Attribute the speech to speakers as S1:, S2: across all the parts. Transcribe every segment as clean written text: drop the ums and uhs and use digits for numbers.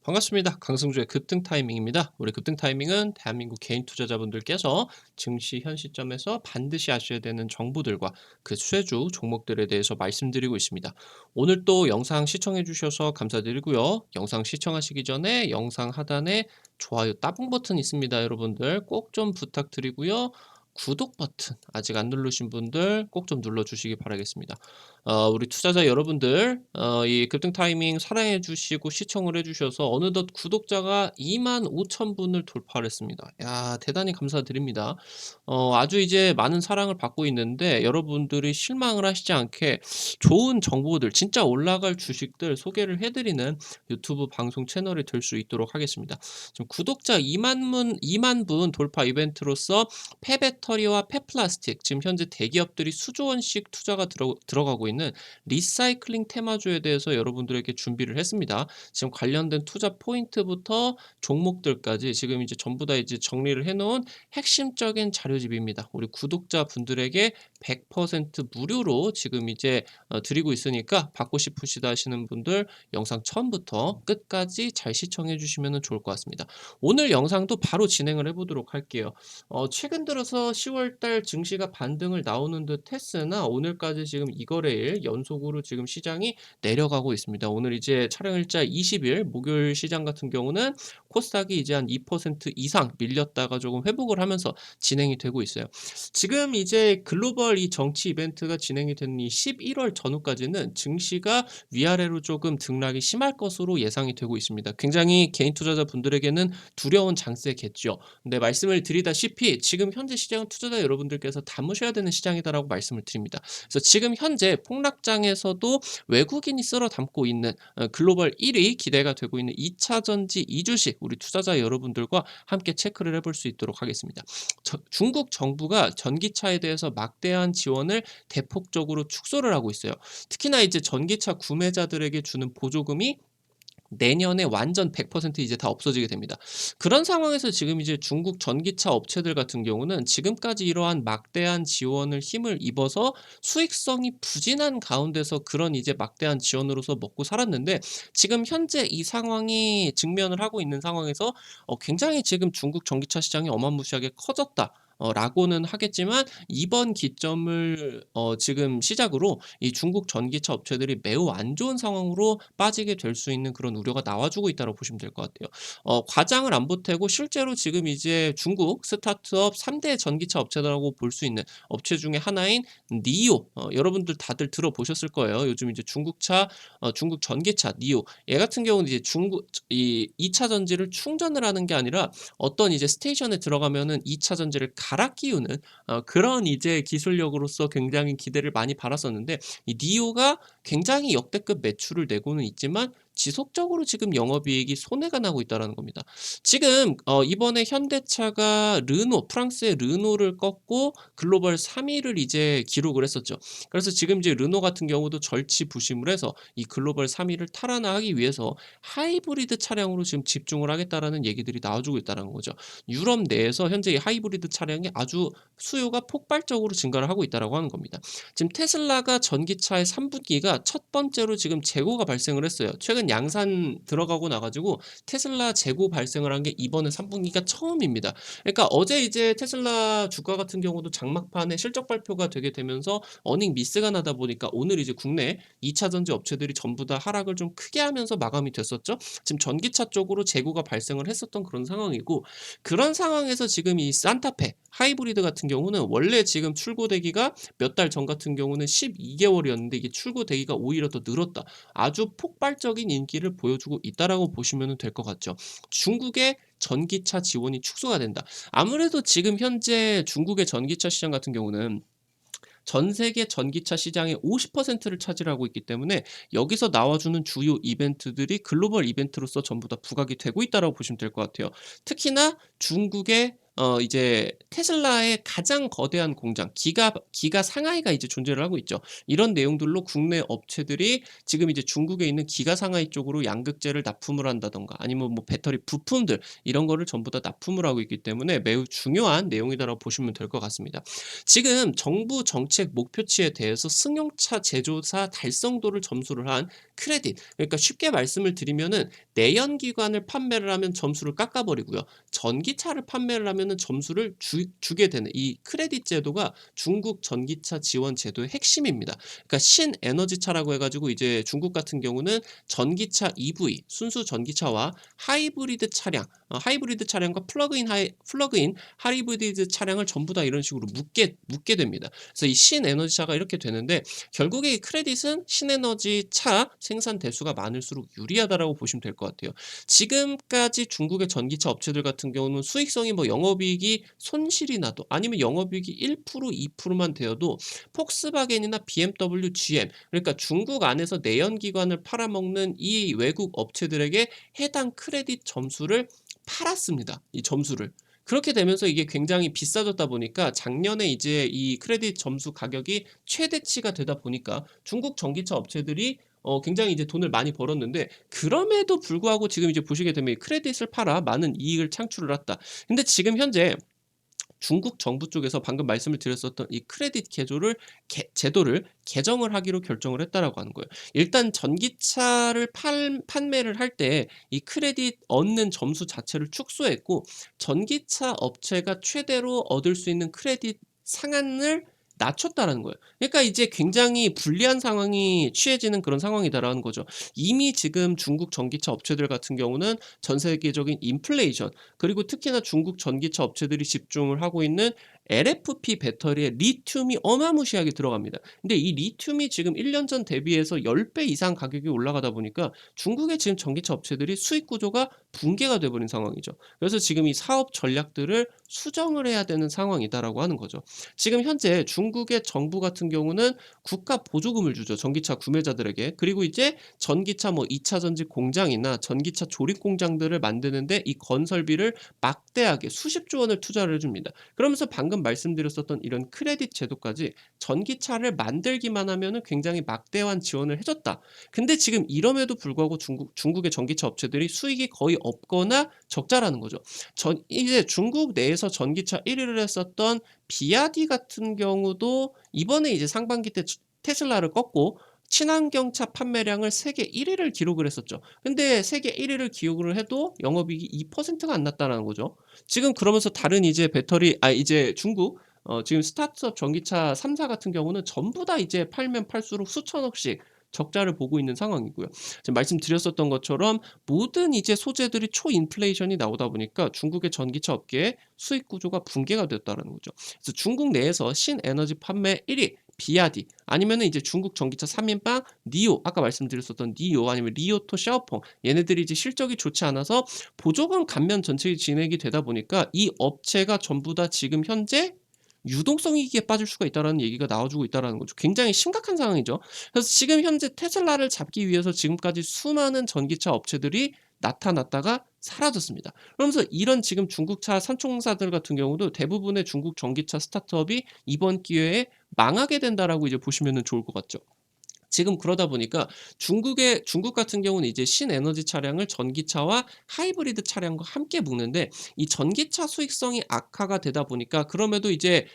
S1: 반갑습니다. 강승주의 급등 타이밍입니다. 우리 급등 타이밍은 대한민국 개인 투자자분들께서 증시 현 시점에서 반드시 아셔야 되는 정보들과 그 수혜주 종목들에 대해서 말씀드리고 있습니다. 오늘 또 영상 시청해 주셔서 감사드리고요. 영상 시청하시기 전에 영상 하단에 좋아요 따봉 버튼 있습니다. 여러분들 꼭 좀 부탁드리고요. 구독 버튼 아직 안 누르신 분들 꼭 좀 눌러주시기 바라겠습니다. 우리 투자자 여러분들 이 급등 타이밍 사랑해 주시고 시청을 해 주셔서 어느덧 구독자가 25,000분을 돌파를 했습니다. 야 대단히 감사드립니다. 아주 이제 많은 사랑을 받고 있는데 여러분들이 실망을 하시지 않게 좋은 정보들 진짜 올라갈 주식들 소개를 해 드리는 유튜브 방송 채널이 될 수 있도록 하겠습니다. 지금 구독자 2만 분 돌파 이벤트로서 폐배터리와 폐플라스틱 지금 현재 대기업들이 수조 원씩 투자가 들어가고 있는 리사이클링 테마주에 대해서 여러분들에게 준비를 했습니다. 지금 관련된 투자 포인트부터 종목들까지 지금 이제 전부 다 이제 정리를 해 놓은 핵심적인 자료집입니다. 우리 구독자분들에게 100% 무료로 지금 이제 드리고 있으니까 받고 싶으시다 하시는 분들 영상 처음부터 끝까지 잘 시청해 주시면 좋을 것 같습니다. 오늘 영상도 바로 진행을 해 보도록 할게요. 최근 들어서 10월 달 증시가 반등을 나오는 듯 했으나 오늘까지 지금 이거래일 연속으로 지금 시장이 내려가고 있습니다. 오늘 이제 촬영일자 20일 목요일 시장 같은 경우는 코스닥이 이제 한 2% 이상 밀렸다가 조금 회복을 하면서 진행이 되고 있어요. 지금 이제 글로벌 이 정치 이벤트가 진행이 되는 이 11월 전후까지는 증시가 위아래로 조금 등락이 심할 것으로 예상이 되고 있습니다. 굉장히 개인 투자자분들에게는 두려운 장세겠죠. 근데 말씀을 드리다시피 지금 현재 시장은 투자자 여러분들께서 담으셔야 되는 시장이다라고 말씀을 드립니다. 그래서 지금 현재 폭락장에서도 외국인이 쓸어 담고 있는 글로벌 1위 기대가 되고 있는 2차 전지 2주식 우리 투자자 여러분들과 함께 체크를 해볼 수 있도록 하겠습니다. 중국 정부가 전기차에 대해서 막대한 지원을 대폭적으로 축소를 하고 있어요. 특히나 이제 전기차 구매자들에게 주는 보조금이 내년에 완전 100% 이제 다 없어지게 됩니다. 그런 상황에서 지금 이제 중국 전기차 업체들 같은 경우는 지금까지 이러한 막대한 지원을 힘을 입어서 수익성이 부진한 가운데서 그런 이제 막대한 지원으로서 먹고 살았는데 지금 현재 이 상황이 직면을 하고 있는 상황에서 굉장히 지금 중국 전기차 시장이 어마무시하게 커졌다. 라고는 하겠지만 이번 기점을 지금 시작으로 이 중국 전기차 업체들이 매우 안 좋은 상황으로 빠지게 될 수 있는 그런 우려가 나와주고 있다고 보시면 될 것 같아요. 과장을 안 보태고 실제로 지금 이제 중국 스타트업 3대 전기차 업체라고 볼 수 있는 업체 중에 하나인 니오 여러분들 다들 들어보셨을 거예요. 요즘 이제 중국 전기차 니오 얘 같은 경우는 이제 중국 이 2차 전지를 충전을 하는 게 아니라 어떤 이제 스테이션에 들어가면은 2차 전지를 갈아 끼우는 그런 이제 기술력으로서 굉장히 기대를 많이 받았었는데 이 니오가 굉장히 역대급 매출을 내고는 있지만 지속적으로 지금 영업이익이 손해가 나고 있다라는 겁니다. 지금 이번에 현대차가 프랑스의 르노를 꺾고 글로벌 3위를 이제 기록을 했었죠. 그래서 지금 이제 르노 같은 경우도 절치부심을 해서 이 글로벌 3위를 탈환하기 위해서 하이브리드 차량으로 지금 집중을 하겠다라는 얘기들이 나와주고 있다는 거죠. 유럽 내에서 현재 이 하이브리드 차량이 아주 수요가 폭발적으로 증가를 하고 있다라고 하는 겁니다. 지금 테슬라가 전기차의 3분기가 첫 번째로 지금 재고가 발생을 했어요. 최근 양산 들어가고 나가지고 테슬라 재고 발생을 한 게 이번에 3분기가 처음입니다. 그러니까 어제 이제 테슬라 주가 같은 경우도 장막판에 실적 발표가 되게 되면서 어닝 미스가 나다 보니까 오늘 이제 국내 2차 전지 업체들이 전부 다 하락을 좀 크게 하면서 마감이 됐었죠. 지금 전기차 쪽으로 재고가 발생을 했었던 그런 상황이고 그런 상황에서 지금 이 산타페 하이브리드 같은 경우는 원래 지금 출고되기가 몇 달 전 같은 경우는 12개월이었는데 이게 출고되기가 오히려 더 늘었다. 아주 폭발적인 인기를 보여주고 있다라고 보시면 될 것 같죠. 중국의 전기차 지원이 축소가 된다. 아무래도 지금 현재 중국의 전기차 시장 같은 경우는 전 세계 전기차 시장의 50%를 차지하고 있기 때문에 여기서 나와주는 주요 이벤트들이 글로벌 이벤트로서 전부 다 부각이 되고 있다고 보시면 될 것 같아요. 특히나 중국의 이제 테슬라의 가장 거대한 공장 기가 상하이가 이제 존재를 하고 있죠. 이런 내용들로 국내 업체들이 지금 이제 중국에 있는 기가 상하이 쪽으로 양극재를 납품을 한다든가 아니면 뭐 배터리 부품들 이런 거를 전부 다 납품을 하고 있기 때문에 매우 중요한 내용이다라고 보시면 될 것 같습니다. 지금 정부 정책 목표치에 대해서 승용차 제조사 달성도를 점수를 한 크레딧. 그러니까 쉽게 말씀을 드리면은 내연기관을 판매를 하면 점수를 깎아버리고요. 전기차를 판매를 하면은 점수를 주게 되는 이 크레딧 제도가 중국 전기차 지원 제도의 핵심입니다. 그러니까 신에너지차라고 해가지고 이제 중국 같은 경우는 전기차 EV 순수 전기차와 하이브리드 차량, 하이브리드 차량과 플러그인 하이브리드 차량을 전부 다 이런 식으로 묶게 됩니다. 그래서 이 신에너지차가 이렇게 되는데 결국에 이 크레딧은 신에너지차 생산 대수가 많을수록 유리하다라고 보시면 될 것 같아요. 지금까지 중국의 전기차 업체들 같은 경우는 수익성이 뭐 영업이익이 손실이 나도 아니면 영업이익이 1% 2%만 되어도 폭스바겐이나 BMW, GM 그러니까 중국 안에서 내연기관을 팔아먹는 이 외국 업체들에게 해당 크레딧 점수를 팔았습니다. 이 점수를. 그렇게 되면서 이게 굉장히 비싸졌다 보니까 작년에 이제 이 크레딧 점수 가격이 최대치가 되다 보니까 중국 전기차 업체들이 굉장히 이제 돈을 많이 벌었는데 그럼에도 불구하고 지금 이제 보시게 되면 이 크레딧을 팔아 많은 이익을 창출을 했다. 근데 지금 현재 중국 정부 쪽에서 방금 말씀을 드렸었던 이 크레딧 제도를 개정을 하기로 결정을 했다라고 하는 거예요. 일단 전기차를 판매를 할 때 이 크레딧 얻는 점수 자체를 축소했고 전기차 업체가 최대로 얻을 수 있는 크레딧 상한을 낮췄다라는 거예요. 그러니까 이제 굉장히 불리한 상황이 취해지는 그런 상황이다라는 거죠. 이미 지금 중국 전기차 업체들 같은 경우는 전 세계적인 인플레이션 그리고 특히나 중국 전기차 업체들이 집중을 하고 있는 LFP 배터리에 리튬이 어마무시하게 들어갑니다. 근데 이 리튬이 지금 1년 전 대비해서 10배 이상 가격이 올라가다 보니까 중국의 지금 전기차 업체들이 수익 구조가 붕괴가 돼 버린 상황이죠. 그래서 지금 이 사업 전략들을 수정을 해야 되는 상황이다라고 하는 거죠. 지금 현재 중국의 정부 같은 경우는 국가 보조금을 주죠. 전기차 구매자들에게. 그리고 이제 전기차 뭐 2차 전지 공장이나 전기차 조립 공장들을 만드는데 이 건설비를 막대하게 수십조 원을 투자를 해줍니다. 그러면서 방금 말씀드렸었던 이런 크레딧 제도까지 전기차를 만들기만 하면은 굉장히 막대한 지원을 해줬다. 근데 지금 이럼에도 불구하고 중국의 전기차 업체들이 수익이 거의 없거나 적자라는 거죠. 이제 중국 내에서 전기차 1위를 했었던 비아디 같은 경우도 이번에 이제 상반기 때 테슬라를 꺾고 친환경차 판매량을 세계 1위를 기록을 했었죠. 근데 세계 1위를 기록을 해도 영업이익이 2%가 안 났다라는 거죠. 지금 그러면서 다른 이제 이제 중국 지금 스타트업 전기차 3사 같은 경우는 전부 다 이제 팔면 팔수록 수천억씩 적자를 보고 있는 상황이고요. 지금 말씀드렸었던 것처럼 모든 이제 소재들이 초인플레이션이 나오다 보니까 중국의 전기차 업계의 수익 구조가 붕괴가 됐다는 거죠. 그래서 중국 내에서 신에너지 판매 1위 비아디 아니면은 이제 중국 전기차 3인방 니오 아까 말씀드렸었던 니오 아니면 리오토 샤오펑 얘네들이 이제 실적이 좋지 않아서 보조금 감면 전책이 진행이 되다 보니까 이 업체가 전부 다 지금 현재 유동성 위기에 빠질 수가 있다라는 얘기가 나와주고 있다라는 거죠. 굉장히 심각한 상황이죠. 그래서 지금 현재 테슬라를 잡기 위해서 지금까지 수많은 전기차 업체들이 나타났다가 사라졌습니다. 그러면서 이런 지금 중국차 산총사들 같은 경우도 대부분의 중국 전기차 스타트업이 이번 기회에 망하게 된다라고 이제 보시면 좋을 것 같죠. 지금 그러다 보니까 중국 같은 경우는 이제 신에너지 차량을 전기차와 하이브리드 차량과 함께 묶는데 이 전기차 수익성이 악화가 되다 보니까 그럼에도 이제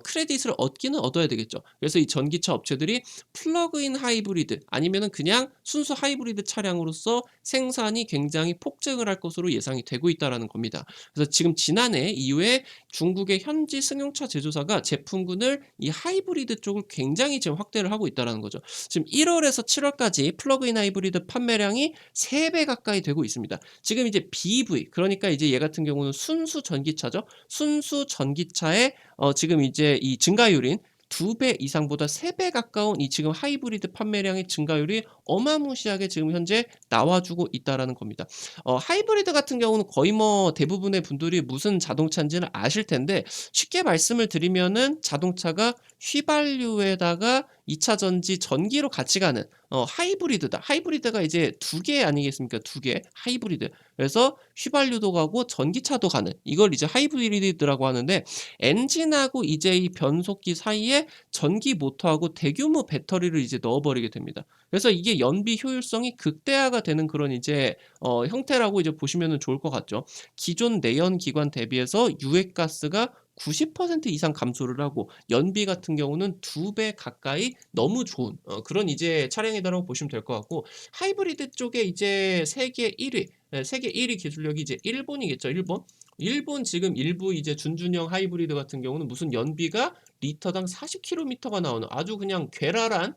S1: 크레딧을 얻기는 얻어야 되겠죠. 그래서 이 전기차 업체들이 플러그인 하이브리드 아니면은 그냥 순수 하이브리드 차량으로서 생산이 굉장히 폭증을 할 것으로 예상이 되고 있다라는 겁니다. 그래서 지금 지난해 이후에 중국의 현지 승용차 제조사가 제품군을 이 하이브리드 쪽을 굉장히 지금 확대를 하고 있다라는 거죠. 지금 1월에서 7월까지 플러그인 하이브리드 판매량이 3배 가까이 되고 있습니다. 지금 이제 BEV 그러니까 이제 얘 같은 경우는 순수 전기차죠. 순수 전기차의 지금 이제 이 증가율인 2배 이상보다 3배 가까운 이 지금 하이브리드 판매량의 증가율이 어마무시하게 지금 현재 나와주고 있다라는 겁니다. 하이브리드 같은 경우는 거의 뭐 대부분의 분들이 무슨 자동차인지는 아실 텐데 쉽게 말씀을 드리면은 자동차가 휘발유에다가 2차 전지 전기로 같이 가는 하이브리드다. 하이브리드가 이제 두 개 아니겠습니까? 두 개. 하이브리드. 그래서 휘발유도 가고 전기차도 가는 이걸 이제 하이브리드라고 하는데 엔진하고 이제 이 변속기 사이에 전기 모터하고 대규모 배터리를 이제 넣어 버리게 됩니다. 그래서 이게 연비 효율성이 극대화가 되는 그런 이제 형태라고 이제 보시면은 좋을 것 같죠. 기존 내연 기관 대비해서 유해가스가 90% 이상 감소를 하고 연비 같은 경우는 2배 가까이 너무 좋은 그런 이제 차량이다라고 보시면 될 것 같고 하이브리드 쪽에 이제 세계 1위 세계 1위 기술력이 이제 일본이겠죠. 일본. 일본 지금 일부 이제 준준형 하이브리드 같은 경우는 무슨 연비가 리터당 40km가 나오는 아주 그냥 괴랄한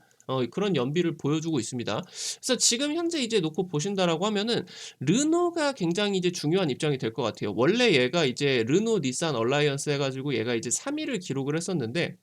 S1: 그런 연비를 보여주고 있습니다. 그래서 지금 현재 이제 놓고 보신다라고 하면은 르노가 굉장히 이제 중요한 입장이 될 것 같아요. 원래 얘가 이제 르노 닛산 얼라이언스 해가지고 얘가 이제 3위를 기록을 했었는데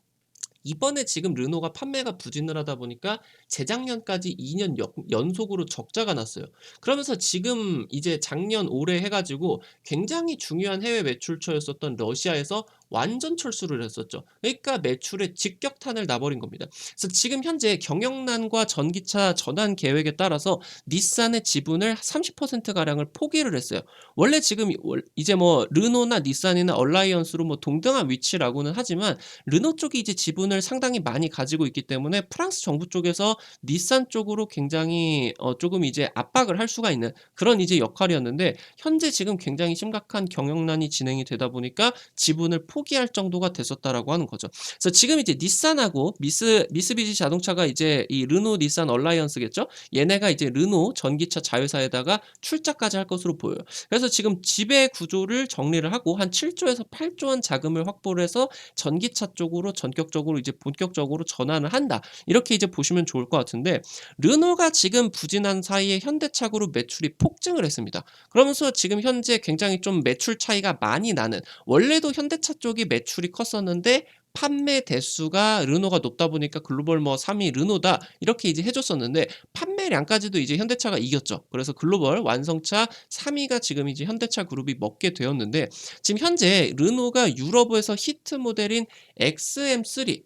S1: 이번에 지금 르노가 판매가 부진을 하다 보니까 재작년까지 2년 연속으로 적자가 났어요. 그러면서 지금 이제 작년 올해 해가지고 굉장히 중요한 해외 매출처였었던 러시아에서 완전 철수를 했었죠. 그러니까 매출에 직격탄을 놔버린 겁니다. 그래서 지금 현재 경영난과 전기차 전환 계획에 따라서 닛산의 지분을 30%가량을 포기를 했어요. 원래 지금 이제 뭐 르노나 닛산이나 얼라이언스로 뭐 동등한 위치라고는 하지만 르노 쪽이 이제 지분을 상당히 많이 가지고 있기 때문에 프랑스 정부 쪽에서 닛산 쪽으로 굉장히 조금 이제 압박을 할 수가 있는 그런 이제 역할이었는데 현재 지금 굉장히 심각한 경영난이 진행이 되다 보니까 지분을 포기할 정도가 됐었다라고 하는 거죠. 그래서 지금 이제 닛산하고 미쓰비시 자동차가 이제 이 르노 닛산 얼라이언스겠죠? 얘네가 이제 르노 전기차 자회사에다가 출자까지 할 것으로 보여요. 그래서 지금 지배 구조를 정리를 하고 한 7조에서 8조 원 자금을 확보를 해서 전기차 쪽으로 전격적으로 이제 본격적으로 전환을 한다. 이렇게 이제 보시면 좋을 것 같은데 르노가 지금 부진한 사이에 현대차로 매출이 폭증을 했습니다. 그러면서 지금 현재 굉장히 좀 매출 차이가 많이 나는 원래도 현대차 쪽이 매출이 컸었는데 판매 대수가 르노가 높다 보니까 글로벌 뭐 3위 르노다 이렇게 이제 해줬었는데 판매량까지도 이제 현대차가 이겼죠. 그래서 글로벌 완성차 3위가 지금 이제 현대차 그룹이 먹게 되었는데 지금 현재 르노가 유럽에서 히트 모델인 XM3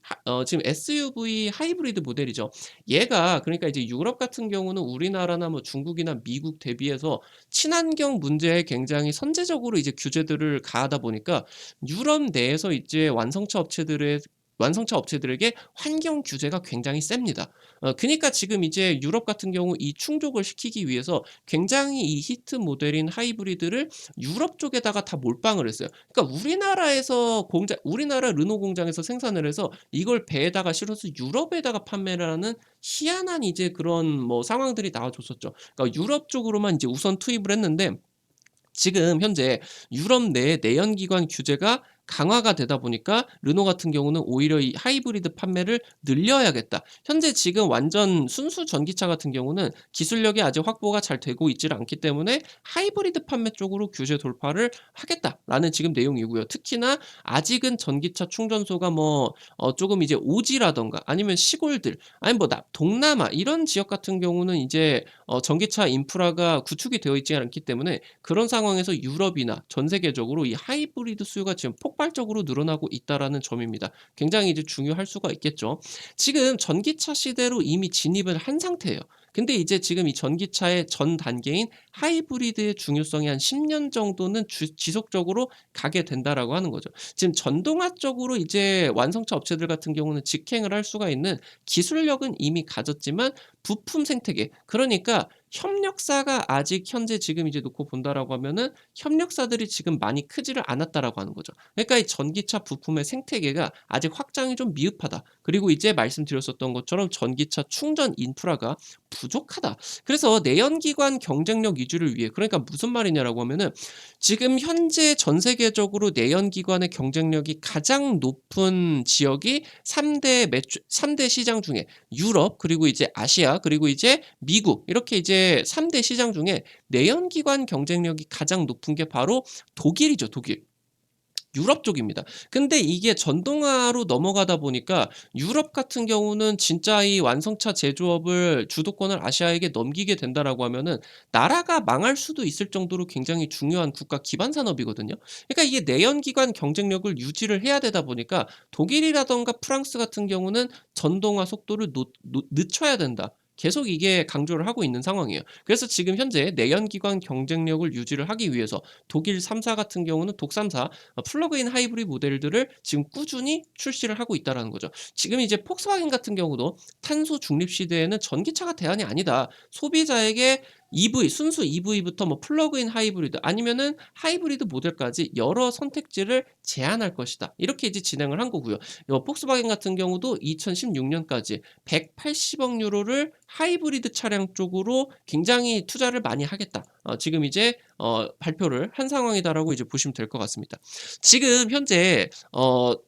S1: 지금 SUV 하이브리드 모델이죠. 얘가 그러니까 이제 유럽 같은 경우는 우리나라나 뭐 중국이나 미국 대비해서 친환경 문제에 굉장히 선제적으로 이제 규제들을 가하다 보니까 유럽 내에서 이제 완성차 업체들에게 환경 규제가 굉장히 셉니다. 그니까 지금 이제 유럽 같은 경우 이 충족을 시키기 위해서 굉장히 이 히트 모델인 하이브리드를 유럽 쪽에다가 다 몰빵을 했어요. 그러니까 우리나라 르노 공장에서 생산을 해서 이걸 배에다가 실어서 유럽에다가 판매를 하는 희한한 이제 그런 뭐 상황들이 나와줬었죠. 그러니까 유럽 쪽으로만 이제 우선 투입을 했는데 지금 현재 유럽 내 내연기관 규제가 강화가 되다 보니까 르노 같은 경우는 오히려 이 하이브리드 판매를 늘려야겠다. 현재 지금 완전 순수 전기차 같은 경우는 기술력이 아직 확보가 잘 되고 있지를 않기 때문에 하이브리드 판매 쪽으로 규제 돌파를 하겠다라는 지금 내용이고요. 특히나 아직은 전기차 충전소가 뭐 조금 이제 오지라던가 아니면 시골들 아니면 뭐 동남아 이런 지역 같은 경우는 이제 전기차 인프라가 구축이 되어 있지 않기 때문에 그런 상황에서 유럽이나 전 세계적으로 이 하이브리드 수요가 지금 폭발적으로 늘어나고 있다라는 점입니다. 굉장히 이제 중요할 수가 있겠죠. 지금 전기차 시대로 이미 진입을 한 상태예요. 근데 이제 지금 이 전기차의 전 단계인 하이브리드의 중요성이 한 10년 정도는 지속적으로 가게 된다라고 하는 거죠. 지금 전동화 쪽으로 이제 완성차 업체들 같은 경우는 직행을 할 수가 있는 기술력은 이미 가졌지만 부품 생태계 그러니까 협력사가 아직 현재 지금 이제 놓고 본다라고 하면은 협력사들이 지금 많이 크지를 않았다라고 하는 거죠. 그러니까 이 전기차 부품의 생태계가 아직 확장이 좀 미흡하다. 그리고 이제 말씀드렸었던 것처럼 전기차 충전 인프라가 부족하다. 그래서 내연기관 경쟁력 유지를 위해 그러니까 무슨 말이냐라고 하면은 지금 현재 전 세계적으로 내연기관의 경쟁력이 가장 높은 지역이 3대 시장 중에 유럽 그리고 이제 아시아 그리고 이제 미국 이렇게 이제 3대 시장 중에 내연기관 경쟁력이 가장 높은 게 바로 독일이죠, 독일. 유럽 쪽입니다. 근데 이게 전동화로 넘어가다 보니까 유럽 같은 경우는 진짜 이 완성차 제조업을 주도권을 아시아에게 넘기게 된다라고 하면은 나라가 망할 수도 있을 정도로 굉장히 중요한 국가 기반 산업이거든요. 그러니까 이게 내연기관 경쟁력을 유지를 해야 되다 보니까 독일이라던가 프랑스 같은 경우는 전동화 속도를 늦춰야 된다. 계속 이게 강조를 하고 있는 상황이에요. 그래서 지금 현재 내연기관 경쟁력을 유지를 하기 위해서 독일 3사 같은 경우는 독3사 플러그인 하이브리드 모델들을 지금 꾸준히 출시를 하고 있다라는 거죠. 지금 이제 폭스바겐 같은 경우도 탄소 중립 시대에는 전기차가 대안이 아니다. 소비자에게 EV, 순수 EV부터 뭐 플러그인 하이브리드 아니면은 하이브리드 모델까지 여러 선택지를 제한할 것이다. 이렇게 이제 진행을 한 거고요. 폭스바겐 같은 경우도 2016년까지 180억 유로를 하이브리드 차량 쪽으로 굉장히 투자를 많이 하겠다. 지금 이제 발표를 한 상황이다라고 이제 보시면 될 것 같습니다. 지금 현재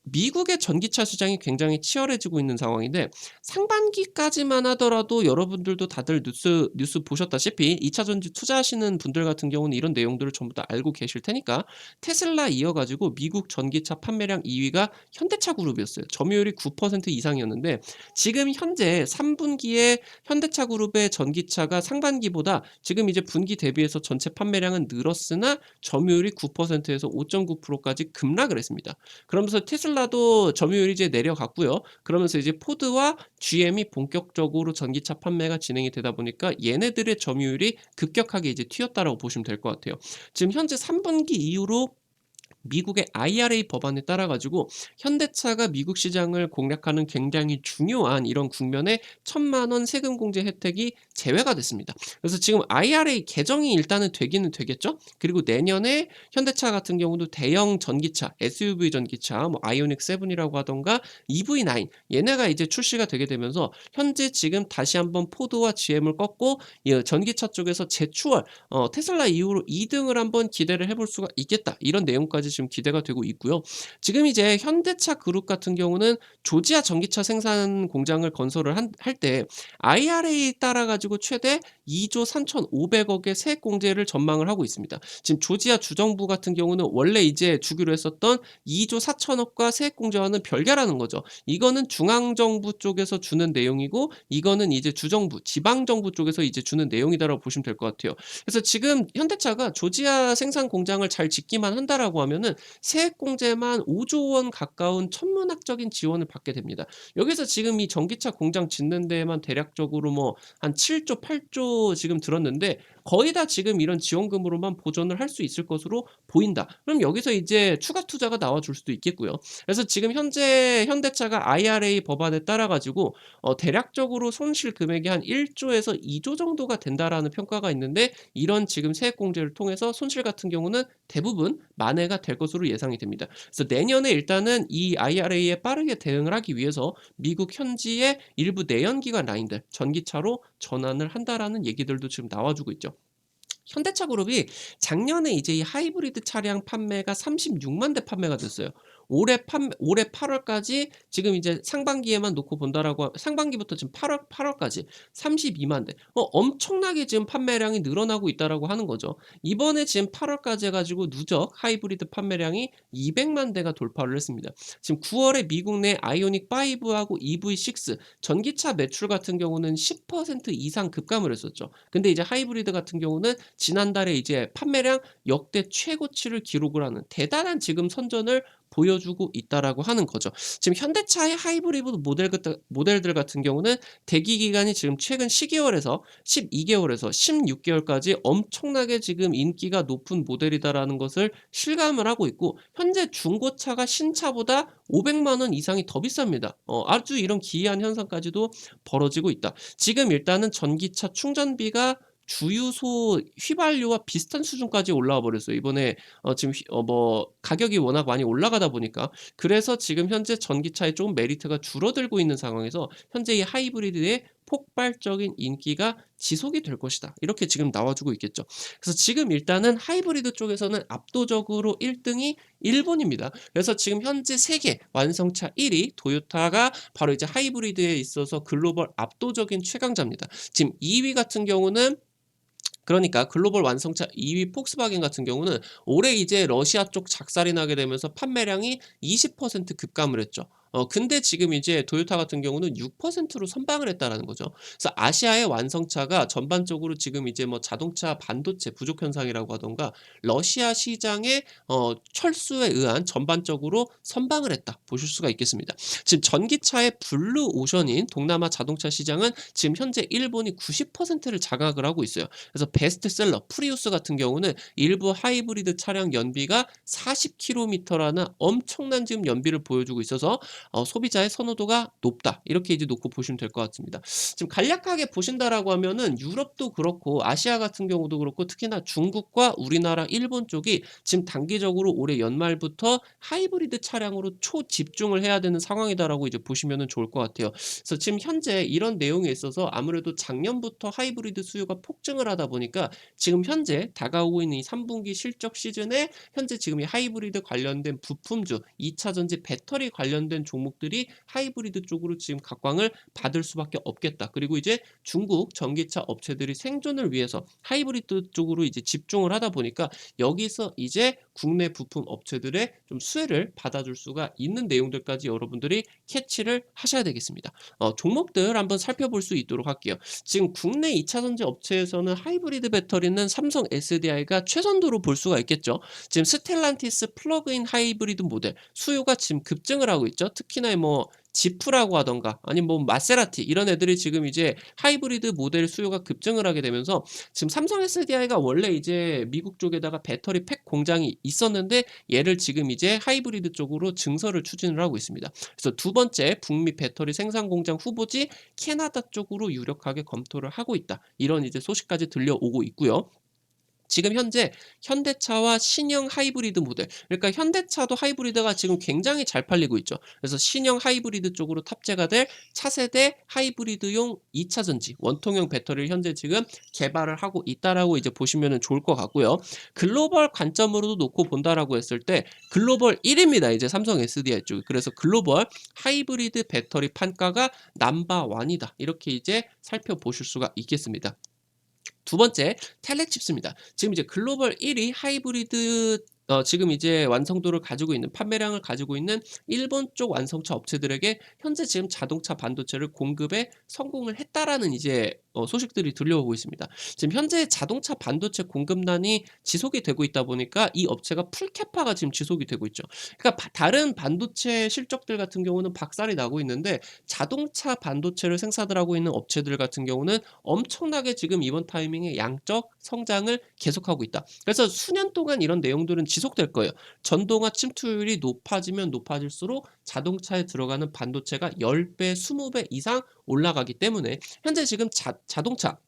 S1: 미국의 전기차 시장이 굉장히 치열해지고 있는 상황인데 상반기까지만 하더라도 여러분들도 다들 뉴스 보셨다시피 2차 전지 투자하시는 분들 같은 경우는 이런 내용들을 전부 다 알고 계실 테니까 테슬라 이어가지고 미국 전기차 판매량 2위가 현대차 그룹이었어요. 점유율이 9% 이상이었는데 지금 현재 3분기에 현대차 그룹의 전기차가 상반기보다 지금 이제 분기 대비해서 전체 판매량은 늘었으나 점유율이 9%에서 5.9%까지 급락을 했습니다. 그러면서 테슬라도 점유율이 이제 내려갔고요. 그러면서 이제 포드와 GM이 본격적으로 전기차 판매가 진행이 되다 보니까 얘네들의 점유율이 급격하게 이제 튀었다라고 보시면 될 것 같아요. 지금 현재 3분기 이후로 미국의 IRA 법안에 따라 가지고 현대차가 미국 시장을 공략하는 굉장히 중요한 이런 국면에 1,000만 원 세금 공제 혜택이 제외가 됐습니다. 그래서 지금 IRA 개정이 일단은 되기는 되겠죠. 그리고 내년에 현대차 같은 경우도 대형 전기차, SUV 전기차, 뭐 아이오닉 7이라고 하던가 EV9 얘네가 이제 출시가 되게 되면서 현재 지금 다시 한번 포드와 GM을 꺾고 전기차 쪽에서 재추월 테슬라 이후로 2등을 한번 기대를 해볼 수가 있겠다. 이런 내용까지 지금 기대가 되고 있고요. 지금 이제 현대차 그룹 같은 경우는 조지아 전기차 생산 공장을 건설을 할 때 IRA에 따라 가지고 최대 2조 3,500억의 세액 공제를 전망을 하고 있습니다. 지금 조지아 주정부 같은 경우는 원래 이제 주기로 했었던 2조 4천억과 세액 공제와는 별개라는 거죠. 이거는 중앙정부 쪽에서 주는 내용이고 이거는 이제 주정부, 지방정부 쪽에서 이제 주는 내용이다라고 보시면 될 것 같아요. 그래서 지금 현대차가 조지아 생산 공장을 잘 짓기만 한다라고 하면은 세액 공제만 5조 원 가까운 천문학적인 지원을 받게 됩니다. 여기서 지금 이 전기차 공장 짓는 데에만 대략적으로 뭐 한 7조, 8조 지금 들었는데 거의 다 지금 이런 지원금으로만 보존을 할 수 있을 것으로 보인다. 그럼 여기서 이제 추가 투자가 나와줄 수도 있겠고요. 그래서 지금 현재 현대차가 IRA 법안에 따라 가지고 대략적으로 손실 금액이 한 1조에서 2조 정도가 된다라는 평가가 있는데 이런 지금 세액 공제를 통해서 손실 같은 경우는 대부분 만회가 될 것으로 예상이 됩니다. 그래서 내년에 일단은 이 IRA에 빠르게 대응을 하기 위해서 미국 현지의 일부 내연기관 라인들 전기차로 전환을 한다라는 얘기들도 지금 나와주고 있죠. 현대차 그룹이 작년에 이제 이 하이브리드 차량 판매가 36만 대 판매가 됐어요. 올해 8월까지 지금 이제 상반기에만 놓고 본다라고 상반기부터 지금 8월까지 32만 대. 엄청나게 지금 판매량이 늘어나고 있다라고 하는 거죠. 이번에 지금 8월까지 해 가지고 누적 하이브리드 판매량이 200만 대가 돌파를 했습니다. 지금 9월에 미국 내 아이오닉 5하고 EV6 전기차 매출 같은 경우는 10% 이상 급감을 했었죠. 근데 이제 하이브리드 같은 경우는 지난달에 이제 판매량 역대 최고치를 기록을 하는 대단한 지금 선전을 보여주고 있다라고 하는 거죠. 지금 현대차의 하이브리드 모델들 같은 경우는 대기 기간이 지금 최근 10개월에서 12개월에서 16개월까지 엄청나게 지금 인기가 높은 모델이다라는 것을 실감을 하고 있고 현재 중고차가 신차보다 500만 원 이상이 더 비쌉니다. 아주 이런 기이한 현상까지도 벌어지고 있다. 지금 일단은 전기차 충전비가 주유소 휘발유와 비슷한 수준까지 올라와 버렸어요. 이번에 지금 뭐 가격이 워낙 많이 올라가다 보니까 그래서 지금 현재 전기차에 조금 메리트가 줄어들고 있는 상황에서 현재 이 하이브리드의 폭발적인 인기가 지속이 될 것이다. 이렇게 지금 나와주고 있겠죠. 그래서 지금 일단은 하이브리드 쪽에서는 압도적으로 1등이 일본입니다. 그래서 지금 현재 세계 완성차 1위 도요타가 바로 이제 하이브리드에 있어서 글로벌 압도적인 최강자입니다. 지금 2위 같은 경우는 그러니까 글로벌 완성차 2위 폭스바겐 같은 경우는 올해 이제 러시아 쪽 작살이 나게 되면서 판매량이 20% 급감을 했죠. 근데 지금 이제 토요타 같은 경우는 6%로 선방을 했다라는 거죠. 그래서 아시아의 완성차가 전반적으로 지금 이제 뭐 자동차 반도체 부족 현상이라고 하던가 러시아 시장의 철수에 의한 전반적으로 선방을 했다 보실 수가 있겠습니다. 지금 전기차의 블루 오션인 동남아 자동차 시장은 지금 현재 일본이 90%를 장악을 하고 있어요. 그래서 베스트셀러 프리우스 같은 경우는 일부 하이브리드 차량 연비가 40km라는 엄청난 지금 연비를 보여주고 있어서 소비자의 선호도가 높다. 이렇게 이제 놓고 보시면 될 것 같습니다. 지금 간략하게 보신다라고 하면은 유럽도 그렇고 아시아 같은 경우도 그렇고 특히나 중국과 우리나라, 일본 쪽이 지금 단기적으로 올해 연말부터 하이브리드 차량으로 초집중을 해야 되는 상황이다라고 이제 보시면은 좋을 것 같아요. 그래서 지금 현재 이런 내용에 있어서 아무래도 작년부터 하이브리드 수요가 폭증을 하다 보니까 지금 현재 다가오고 있는 이 3분기 실적 시즌에 현재 지금 이 하이브리드 관련된 부품주, 2차 전지 배터리 관련된 종목들이 하이브리드 쪽으로 지금 각광을 받을 수밖에 없겠다. 그리고 이제 중국 전기차 업체들이 생존을 위해서 하이브리드 쪽으로 이제 집중을 하다 보니까 여기서 이제 국내 부품 업체들의 좀 수혜를 받아줄 수가 있는 내용들까지 여러분들이 캐치를 하셔야 되겠습니다. 종목들 한번 살펴볼 수 있도록 할게요. 지금 국내 2차 전지 업체에서는 하이브리드 배터리는 삼성 SDI가 최선두로 볼 수가 있겠죠. 지금 스텔란티스 플러그인 하이브리드 모델 수요가 지금 급증을 하고 있죠. 특히나 뭐 지프라고 하던가 아니면 뭐 마세라티 이런 애들이 지금 이제 하이브리드 모델 수요가 급증을 하게 되면서 지금 삼성 SDI가 원래 이제 미국 쪽에다가 배터리 팩 공장이 있었는데 얘를 지금 이제 하이브리드 쪽으로 증설을 추진을 하고 있습니다. 그래서 두 번째 북미 배터리 생산 공장 후보지 캐나다 쪽으로 유력하게 검토를 하고 있다. 이런 이제 소식까지 들려오고 있고요. 지금 현재 현대차와 신형 하이브리드 모델 그러니까 현대차도 하이브리드가 지금 굉장히 잘 팔리고 있죠. 그래서 신형 하이브리드 쪽으로 탑재가 될 차세대 하이브리드용 2차 전지 원통형 배터리를 현재 지금 개발을 하고 있다라고 이제 보시면 좋을 것 같고요. 글로벌 관점으로도 놓고 본다라고 했을 때 글로벌 1위입니다. 이제 삼성 SDI 쪽. 그래서 글로벌 하이브리드 배터리 판가가 넘버 원이다. 이렇게 이제 살펴보실 수가 있겠습니다. 두 번째 텔렉칩스입니다. 지금 이제 글로벌 1위 하이브리드 지금 이제 완성도를 가지고 있는 판매량을 가지고 있는 일본 쪽 완성차 업체들에게 현재 지금 자동차 반도체를 공급에 성공을 했다라는 이제 소식들이 들려오고 있습니다. 지금 현재 자동차 반도체 공급난이 지속이 되고 있다 보니까 이 업체가 풀캐파가 지금 지속이 되고 있죠. 그러니까 다른 반도체 실적들 같은 경우는 박살이 나고 있는데 자동차 반도체를 생산을 하고 있는 업체들 같은 경우는 엄청나게 지금 이번 타이밍에 양적 성장을 계속하고 있다. 그래서 수년 동안 이런 내용들은 지속될 거예요. 전동화 침투율이 높아지면 높아질수록 자동차에 들어가는 반도체가 10배, 20배 이상 올라가기 때문에 현재 지금 자동차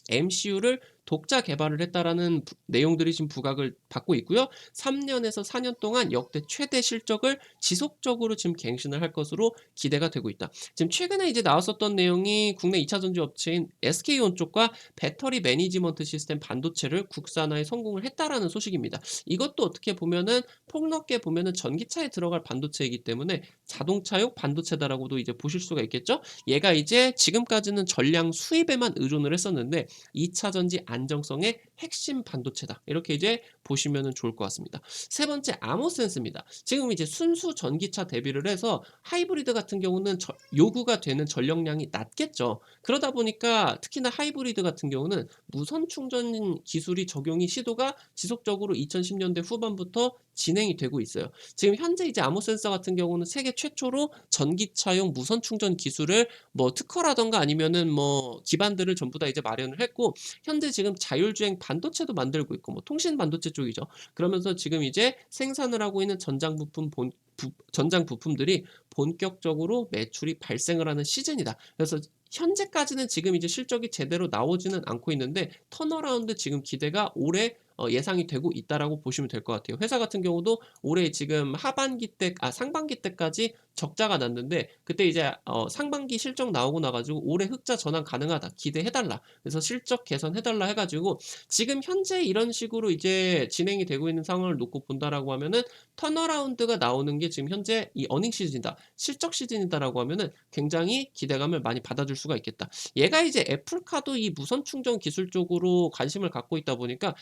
S1: MCU를 독자 개발을 했다라는 내용들이 지금 부각을 받고 있고요. 3년에서 4년 동안 역대 최대 실적을 지속적으로 지금 갱신을 할 것으로 기대가 되고 있다. 지금 최근에 이제 나왔었던 내용이 국내 2차 전지 업체인 SK온 쪽과 배터리 매니지먼트 시스템 반도체를 국산화에 성공을 했다라는 소식입니다. 이것도 어떻게 보면은 폭넓게 보면은 전기차에 들어갈 반도체이기 때문에 자동차용 반도체다라고도 이제 보실 수가 있겠죠. 얘가 이제 지금까지는 전량 수입에만 의존을 했었는데 2차 전지 안정성의 핵심 반도체다. 이렇게 이제 보시면 좋을 것 같습니다. 세 번째 아모센스입니다. 지금 이제 순수 전기차 대비를 해서 하이브리드 같은 경우는 요구가 되는 전력량이 낮겠죠. 그러다 보니까 특히나 하이브리드 같은 경우는 무선 충전 기술이 적용이 시도가 지속적으로 2010년대 후반부터 진행이 되고 있어요. 지금 현재 이제 아모센서 같은 경우는 세계 최초로 전기차용 무선 충전 기술을 뭐 특허라던가 아니면은 뭐 기반들을 전부 다 이제 마련을 했고 현재 지금 자율주행 반도체도 만들고 있고 뭐 통신 반도체 쪽이죠. 그러면서 지금 이제 생산을 하고 있는 전장 부품들이 본격적으로 매출이 발생을 하는 시즌이다. 그래서 현재까지는 지금 이제 실적이 제대로 나오지는 않고 있는데 턴어라운드 지금 기대가 올해 예상이 되고 있다라고 보시면 될 것 같아요. 회사 같은 경우도 올해 지금 상반기 때까지 적자가 났는데 그때 이제 상반기 실적 나오고 나가지고 올해 흑자 전환 가능하다 기대해달라 그래서 실적 개선해달라 해가지고 지금 현재 이런 식으로 이제 진행이 되고 있는 상황을 놓고 본다라고 하면은 턴어라운드가 나오는 게 지금 현재 이 어닝 시즌이다 실적 시즌이다라고 하면은 굉장히 기대감을 많이 받아줄 수가 있겠다. 얘가 이제 애플카도 이 무선 충전 기술 쪽으로 관심을 갖고 있다 보니까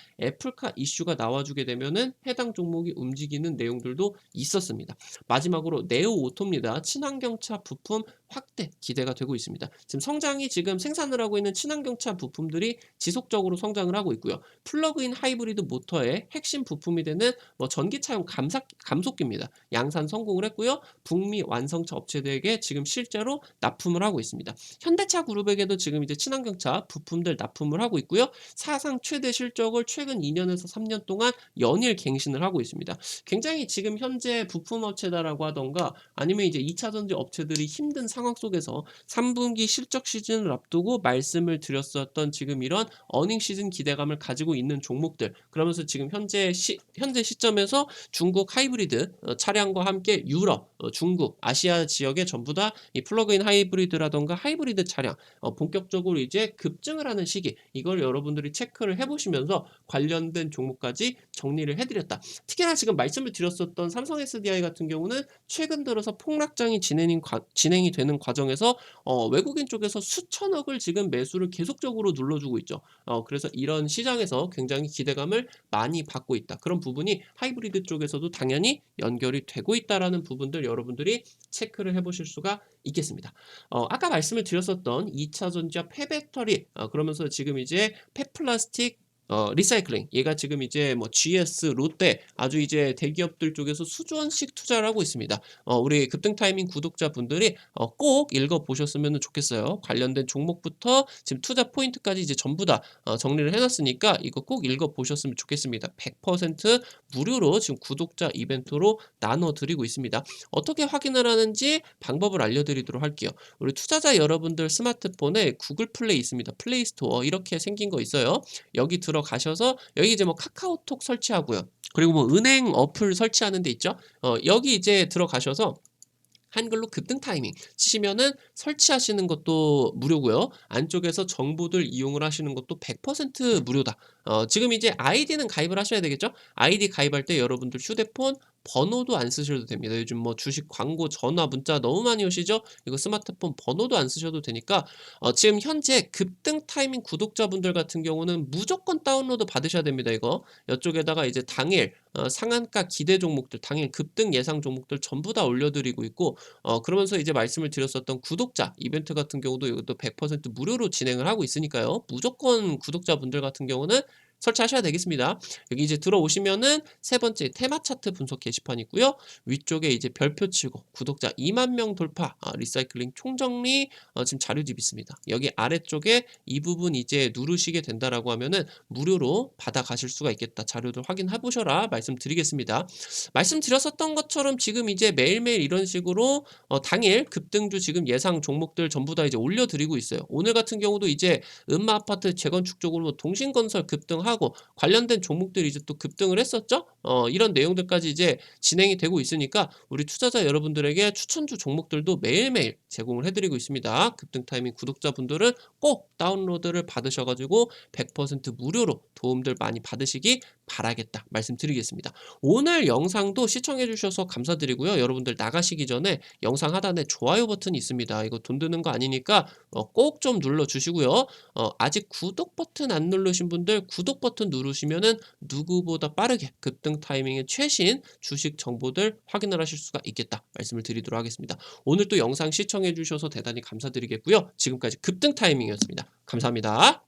S1: 트리플카 이슈가 나와주게 되면은 해당 종목이 움직이는 내용들도 있었습니다. 마지막으로 네오오토입니다. 친환경차 부품 확대 기대가 되고 있습니다. 지금 성장이 지금 생산을 하고 있는 친환경차 부품들이 지속적으로 성장을 하고 있고요. 플러그인 하이브리드 모터의 핵심 부품이 되는 뭐 전기차용 감속기입니다. 양산 성공을 했고요. 북미 완성차 업체들에게 지금 실제로 납품을 하고 있습니다. 현대차 그룹에게도 지금 이제 친환경차 부품들 납품을 하고 있고요. 사상 최대 실적을 최근 2년에서 3년 동안 연일 갱신을 하고 있습니다. 굉장히 지금 현재 부품 업체다라고 하던가 아니면 이제 2차 전지 업체들이 힘든 상황 속에서 3분기 실적 시즌을 앞두고 말씀을 드렸었던 지금 이런 어닝 시즌 기대감을 가지고 있는 종목들, 그러면서 지금 현재 시점에서 중국 하이브리드 차량과 함께 유럽, 중국, 아시아 지역에 전부 다 이 플러그인 하이브리드라던가 하이브리드 차량 본격적으로 이제 급증을 하는 시기, 이걸 여러분들이 체크를 해보시면서 관련된 종목까지 정리를 해드렸다. 특히나 지금 말씀을 드렸었던 삼성 SDI 같은 경우는 최근 들어서 폭락장이 진행이 되는 과정에서 외국인 쪽에서 수천억을 지금 매수를 계속적으로 눌러주고 있죠. 그래서 이런 시장에서 굉장히 기대감을 많이 받고 있다. 그런 부분이 하이브리드 쪽에서도 당연히 연결이 되고 있다라는 부분들 여러분들이 체크를 해보실 수가 있겠습니다. 아까 말씀을 드렸었던 2차 전지와 폐배터리, 그러면서 지금 이제 폐플라스틱 리사이클링, 얘가 지금 이제 뭐 GS, 롯데 아주 이제 대기업들 쪽에서 수조원씩 투자를 하고 있습니다. 우리 급등 타이밍 구독자분들이 꼭 읽어보셨으면 좋겠어요. 관련된 종목부터 지금 투자 포인트까지 이제 전부 다 정리를 해놨으니까 이거 꼭 읽어보셨으면 좋겠습니다. 100% 무료로 지금 구독자 이벤트로 나눠드리고 있습니다. 어떻게 확인을 하는지 방법을 알려드리도록 할게요. 우리 투자자 여러분들 스마트폰에 구글 플레이 있습니다. 플레이 스토어 이렇게 생긴 거 있어요. 여기 들어가셔서 여기 이제 뭐 카카오톡 설치하고요. 그리고 뭐 은행 어플 설치하는 데 있죠. 여기 이제 들어가셔서 한글로 급등 타이밍 치시면은 설치하시는 것도 무료고요. 안쪽에서 정보들 이용을 하시는 것도 100% 무료다. 지금 이제 아이디는 가입을 하셔야 되겠죠? 아이디 가입할 때 여러분들 휴대폰 번호도 안 쓰셔도 됩니다. 요즘 뭐 주식 광고, 전화, 문자 너무 많이 오시죠? 이거 스마트폰 번호도 안 쓰셔도 되니까 지금 현재 급등 타이밍 구독자분들 같은 경우는 무조건 다운로드 받으셔야 됩니다. 이거 이쪽에다가 이제 당일 상한가 기대 종목들, 당일 급등 예상 종목들 전부 다 올려드리고 있고 그러면서 이제 말씀을 드렸었던 구독자 이벤트 같은 경우도 이것도 100% 무료로 진행을 하고 있으니까요. 무조건 구독자분들 같은 경우는 설치하셔야 되겠습니다. 여기 이제 들어오시면은 세 번째 테마 차트 분석 게시판 있고요. 위쪽에 이제 별표 치고 구독자 2만 명 돌파, 리사이클링 총정리 지금 자료집 있습니다. 여기 아래쪽에 이 부분 이제 누르시게 된다라고 하면은 무료로 받아 가실 수가 있겠다. 자료들 확인해 보셔라 말씀드리겠습니다. 말씀드렸었던 것처럼 지금 이제 매일매일 이런 식으로 당일 급등주 지금 예상 종목들 전부 다 이제 올려드리고 있어요. 오늘 같은 경우도 이제 음마아파트 재건축 쪽으로 동신건설 급등하고 관련된 종목들이 이제 또 급등을 했었죠. 이런 내용들까지 이제 진행이 되고 있으니까 우리 투자자 여러분들에게 추천주 종목들도 매일매일 제공을 해드리고 있습니다. 급등 타이밍 구독자분들은 꼭 다운로드를 받으셔가지고 100% 무료로 도움들 많이 받으시기 바라겠다 말씀드리겠습니다. 오늘 영상도 시청해 주셔서 감사드리고요. 여러분들 나가시기 전에 영상 하단에 좋아요 버튼이 있습니다. 이거 돈 드는 거 아니니까 꼭 좀 눌러주시고요. 아직 구독 버튼 안 누르신 분들 구독 버튼 누르시면은 누구보다 빠르게 급등 타이밍의 최신 주식 정보들 확인을 하실 수가 있겠다 말씀을 드리도록 하겠습니다. 오늘 또 영상 시청해 주셔서 대단히 감사드리겠고요. 지금까지 급등 타이밍이었습니다. 감사합니다.